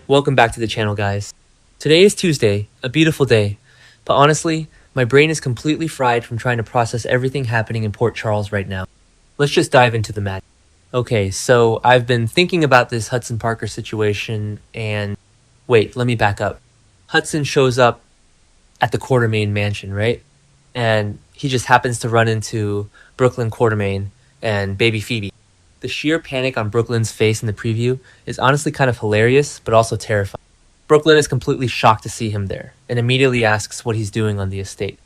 Welcome back to the channel, guys. Today is Tuesday, a beautiful day, but honestly, my brain is completely fried from trying to process everything happening in Port Charles right now. Let's just dive into the mat. Okay, so I've been thinking about this Hudson Parker situation and... Wait, let me back up. Hudson shows up at the Quartermain mansion, right? And he just happens to run into Brooklyn Quartermain and baby Phoebe. The sheer panic on Brooklyn's face in the preview is honestly kind of hilarious, but also terrifying. Brooklyn is completely shocked to see him there, and immediately asks what he's doing on the estate.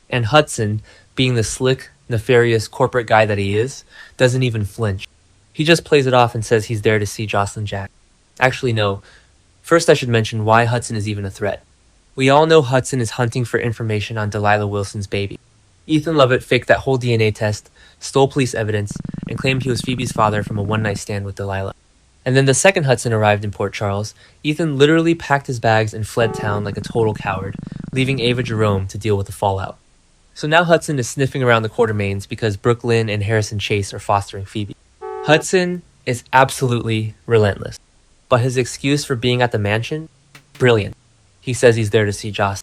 And Hudson, being the slick, nefarious corporate guy that he is, doesn't even flinch. He just plays it off and says he's there to see Josslyn Jack. Actually, no. First I should mention why Hudson is even a threat. We all know Hudson is hunting for information on Delilah Wilson's baby. Ethan Lovett faked that whole DNA test, stole police evidence, and claimed he was Phoebe's father from a one-night stand with Delilah. And then the second Hudson arrived in Port Charles, Ethan literally packed his bags and fled town like a total coward, leaving Ava Jerome to deal with the fallout. So now Hudson is sniffing around the Quartermains because Brooklyn and Harrison Chase are fostering Phoebe. Hudson is absolutely relentless, but his excuse for being at the mansion? Brilliant. He says he's there to see Josslyn.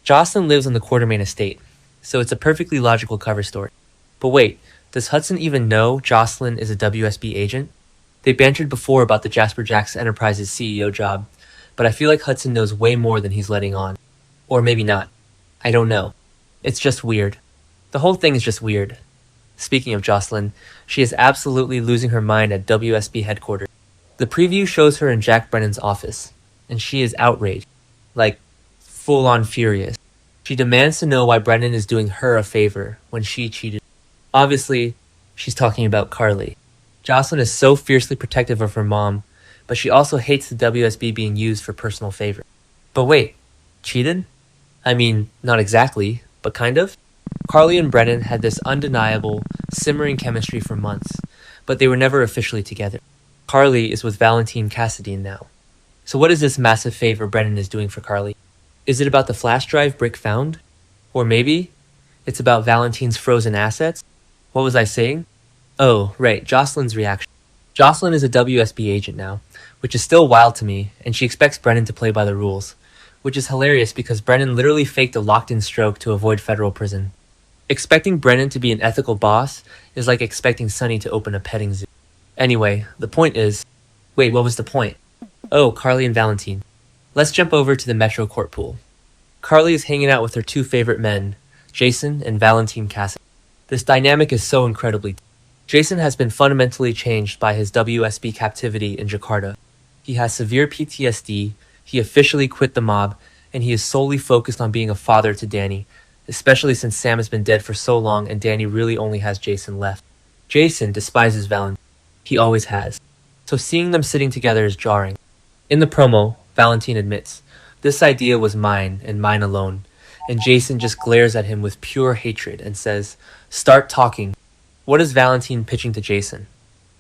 Josslyn lives on the Quartermain estate, so it's a perfectly logical cover story. But wait, does Hudson even know Josslyn is a WSB agent? They bantered before about the Jasper Jacks Enterprises CEO job, but I feel like Hudson knows way more than he's letting on. Or maybe not. I don't know. It's just weird. The whole thing is just weird. Speaking of Josslyn, she is absolutely losing her mind at WSB headquarters. The preview shows her in Jack Brennan's office, and she is outraged. Like, full-on furious. She demands to know why Brennan is doing her a favor when she cheated. Obviously, she's talking about Carly. Josslyn is so fiercely protective of her mom, but she also hates the WSB being used for personal favor. But wait, cheated? I mean, not exactly, but kind of? Carly and Brennan had this undeniable, simmering chemistry for months, but they were never officially together. Carly is with Valentin Cassadine now. So what is this massive favor Brennan is doing for Carly? Is it about the flash drive Brick found? Or maybe it's about Valentin's frozen assets? What was I saying? Oh, right, Josslyn's reaction. Josslyn is a WSB agent now, which is still wild to me, and she expects Brennan to play by the rules, which is hilarious because Brennan literally faked a locked-in stroke to avoid federal prison. Expecting Brennan to be an ethical boss is like expecting Sonny to open a petting zoo. Anyway, the point is... Wait, what was the point? Oh, Carly and Valentin. Let's jump over to the Metro Court pool. Carly is hanging out with her two favorite men, Jason and Valentin Cassadine. This dynamic is so incredibly... Jason has been fundamentally changed by his WSB captivity in Jakarta. He has severe PTSD, he officially quit the mob, and he is solely focused on being a father to Danny, especially since Sam has been dead for so long and Danny really only has Jason left. Jason despises Valentin. He always has. So seeing them sitting together is jarring. In the promo, Valentin admits, "This idea was mine and mine alone," and Jason just glares at him with pure hatred and says, "Start talking." What is Valentin pitching to Jason?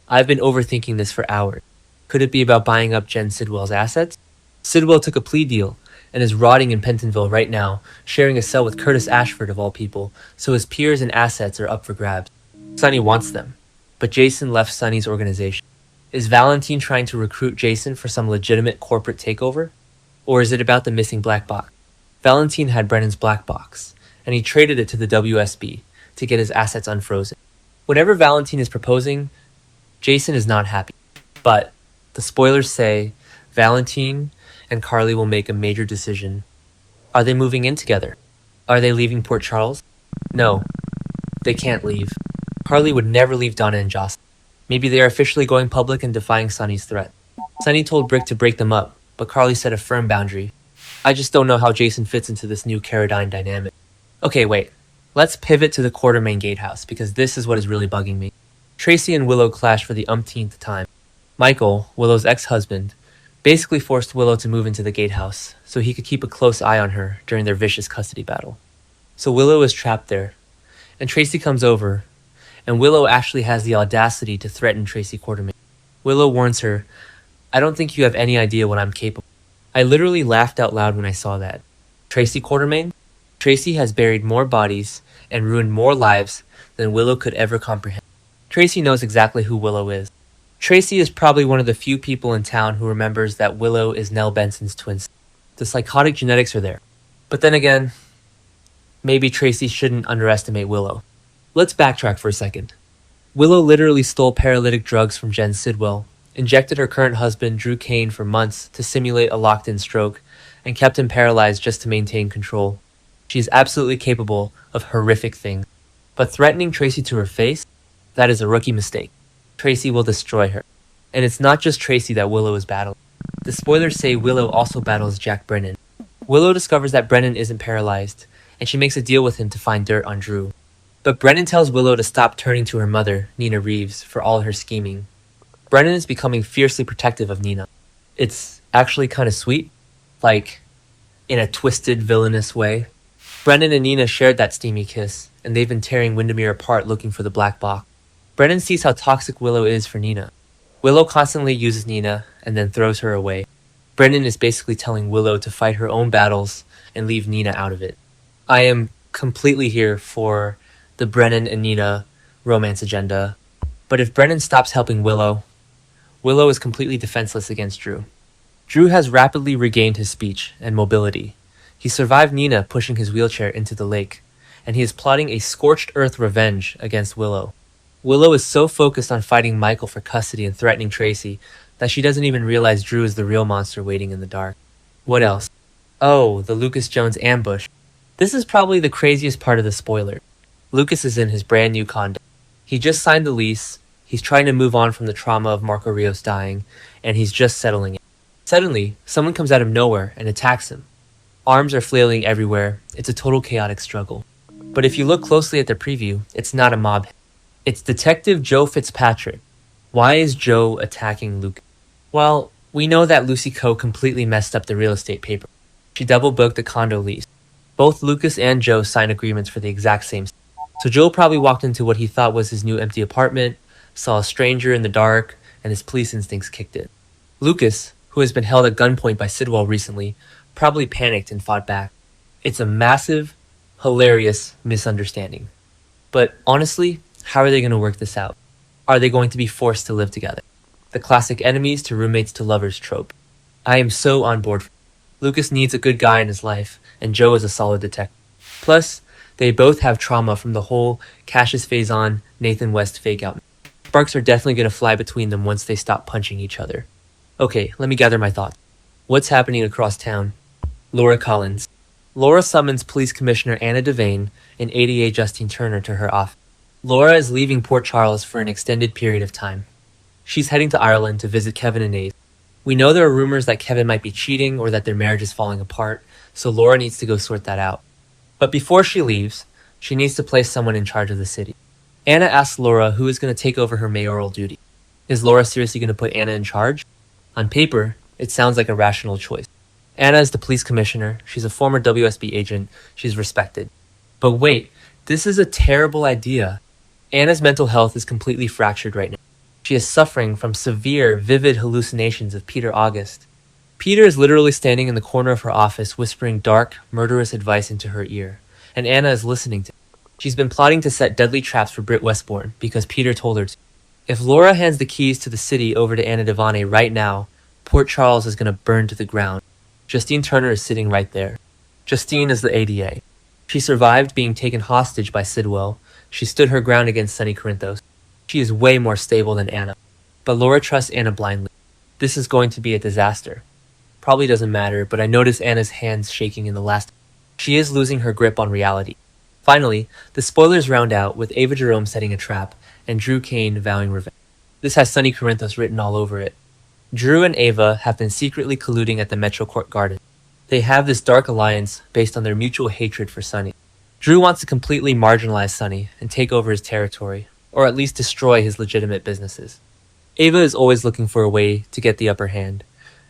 I've been overthinking this for hours. Could it be about buying up Jen Sidwell's assets? Sidwell took a plea deal and is rotting in Pentonville right now, sharing a cell with Curtis Ashford of all people, so his peers and assets are up for grabs. Sonny wants them, but Jason left Sonny's organization. Is Valentin trying to recruit Jason for some legitimate corporate takeover? Or is it about the missing black box? Valentin had Brennan's black box, and he traded it to the WSB to get his assets unfrozen. Whatever Valentin is proposing, Jason is not happy. But the spoilers say Valentin and Carly will make a major decision. Are they moving in together? Are they leaving Port Charles? No, they can't leave. Carly would never leave Donna and Josslyn. Maybe they are officially going public and defying Sonny's threat. Sonny told Brick to break them up, but Carly set a firm boundary. I just don't know how Jason fits into this new Carradine dynamic. Okay, wait. Let's pivot to the Quartermain gatehouse, because this is what is really bugging me. Tracy and Willow clash for the umpteenth time. Michael, Willow's ex-husband, basically forced Willow to move into the gatehouse so he could keep a close eye on her during their vicious custody battle. So Willow is trapped there, and Tracy comes over, and Willow actually has the audacity to threaten Tracy Quartermain. Willow warns her, "I don't think you have any idea what I'm capable of." I literally laughed out loud when I saw that. Tracy Quartermain? Tracy has buried more bodies and ruined more lives than Willow could ever comprehend. Tracy knows exactly who Willow is. Tracy is probably one of the few people in town who remembers that Willow is Nell Benson's twin sister. The psychotic genetics are there. But then again, maybe Tracy shouldn't underestimate Willow. Let's backtrack for a second. Willow literally stole paralytic drugs from Jen Sidwell, injected her current husband Drew Kane for months to simulate a locked-in stroke, and kept him paralyzed just to maintain control. She is absolutely capable of horrific things. But threatening Tracy to her face? That is a rookie mistake. Tracy will destroy her. And it's not just Tracy that Willow is battling. The spoilers say Willow also battles Jack Brennan. Willow discovers that Brennan isn't paralyzed, and she makes a deal with him to find dirt on Drew. But Brennan tells Willow to stop turning to her mother, Nina Reeves, for all her scheming. Brennan is becoming fiercely protective of Nina. It's actually kind of sweet, like in a twisted, villainous way. Brennan and Nina shared that steamy kiss, and they've been tearing Windermere apart looking for the black box. Brennan sees how toxic Willow is for Nina. Willow constantly uses Nina and then throws her away. Brennan is basically telling Willow to fight her own battles and leave Nina out of it. I am completely here for the Brennan and Nina romance agenda, but if Brennan stops helping Willow, Willow is completely defenseless against Drew. Drew has rapidly regained his speech and mobility. He survived Nina pushing his wheelchair into the lake, and he is plotting a scorched earth revenge against Willow. Willow is so focused on fighting Michael for custody and threatening Tracy that she doesn't even realize Drew is the real monster waiting in the dark. What else? Oh, the Lucas Jones ambush. This is probably the craziest part of the spoiler. Lucas is in his brand new condo. He just signed the lease, he's trying to move on from the trauma of Marco Rios dying, and he's just settling it. Suddenly, someone comes out of nowhere and attacks him. Arms are flailing everywhere, it's a total chaotic struggle. But if you look closely at the preview, it's not a mob. It's Detective Joe Fitzpatrick. Why is Joe attacking Lucas? Well, we know that Lucy Coe completely messed up the real estate paper. She double-booked the condo lease. Both Lucas and Joe signed agreements for the exact same. So Joe probably walked into what he thought was his new empty apartment, saw a stranger in the dark, and his police instincts kicked in. Lucas, who has been held at gunpoint by Sidwell recently, probably panicked and fought back. It's a massive, hilarious misunderstanding. But honestly, how are they going to work this out? Are they going to be forced to live together? The classic enemies to roommates to lovers trope. I am so on board. Lucas needs a good guy in his life, and Joe is a solid detective. Plus, they both have trauma from the whole Cassius Faison, Nathan West fake out. Sparks are definitely going to fly between them once they stop punching each other. Okay, let me gather my thoughts. What's happening across town? Laura Collins. Laura summons Police Commissioner Anna Devane and ADA Justine Turner to her office. Laura is leaving Port Charles for an extended period of time. She's heading to Ireland to visit Kevin and Ace. We know there are rumors that Kevin might be cheating or that their marriage is falling apart, so Laura needs to go sort that out. But before she leaves, she needs to place someone in charge of the city. Anna asks Laura who is going to take over her mayoral duty. Is Laura seriously going to put Anna in charge? On paper, it sounds like a rational choice. Anna is the police commissioner, she's a former WSB agent, she's respected. But wait, this is a terrible idea. Anna's mental health is completely fractured right now. She is suffering from severe, vivid hallucinations of Peter August. Peter is literally standing in the corner of her office whispering dark, murderous advice into her ear, and Anna is listening to him. She's been plotting to set deadly traps for Britt Westbourne because Peter told her to. If Laura hands the keys to the city over to Anna Devane right now, Port Charles is going to burn to the ground. Justine Turner is sitting right there. Justine is the ADA. She survived being taken hostage by Sidwell. She stood her ground against Sonny Corinthos. She is way more stable than Anna. But Laura trusts Anna blindly. This is going to be a disaster. Probably doesn't matter, but I notice Anna's hands shaking in the last. She is losing her grip on reality. Finally, the spoilers round out with Ava Jerome setting a trap and Drew Kane vowing revenge. This has Sonny Corinthos written all over it. Drew and Ava have been secretly colluding at the Metro Court Garden. They have this dark alliance based on their mutual hatred for Sonny. Drew wants to completely marginalize Sonny and take over his territory, or at least destroy his legitimate businesses. Ava is always looking for a way to get the upper hand,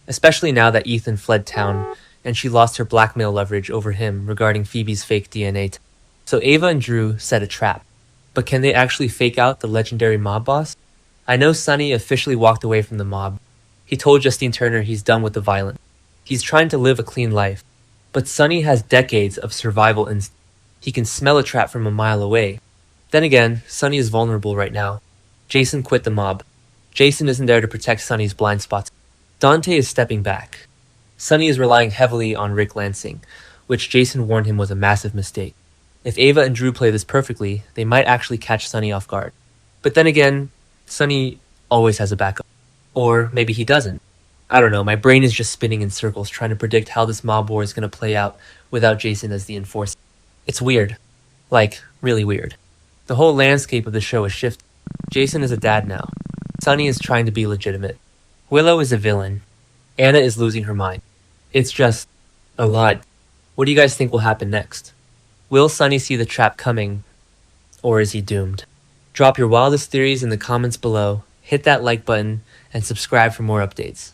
especially now that Ethan fled town and she lost her blackmail leverage over him regarding Phoebe's fake DNA. So Ava and Drew set a trap. But can they actually fake out the legendary mob boss? I know Sonny officially walked away from the mob. He told Justine Turner he's done with the violence. He's trying to live a clean life. But Sonny has decades of survival instinct. He can smell a trap from a mile away. Then again, Sonny is vulnerable right now. Jason quit the mob. Jason isn't there to protect Sonny's blind spots. Dante is stepping back. Sonny is relying heavily on Rick Lansing, which Jason warned him was a massive mistake. If Ava and Drew play this perfectly, they might actually catch Sonny off guard. But then again, Sonny always has a backup. Or maybe he doesn't. I don't know, my brain is just spinning in circles trying to predict how this mob war is going to play out without Jason as the enforcer. It's weird. Like, really weird. The whole landscape of the show is shifting. Jason is a dad now. Sonny is trying to be legitimate. Willow is a villain. Anna is losing her mind. It's just a lot. What do you guys think will happen next? Will Sonny see the trap coming, or is he doomed? Drop your wildest theories in the comments below, hit that like button, and subscribe for more updates.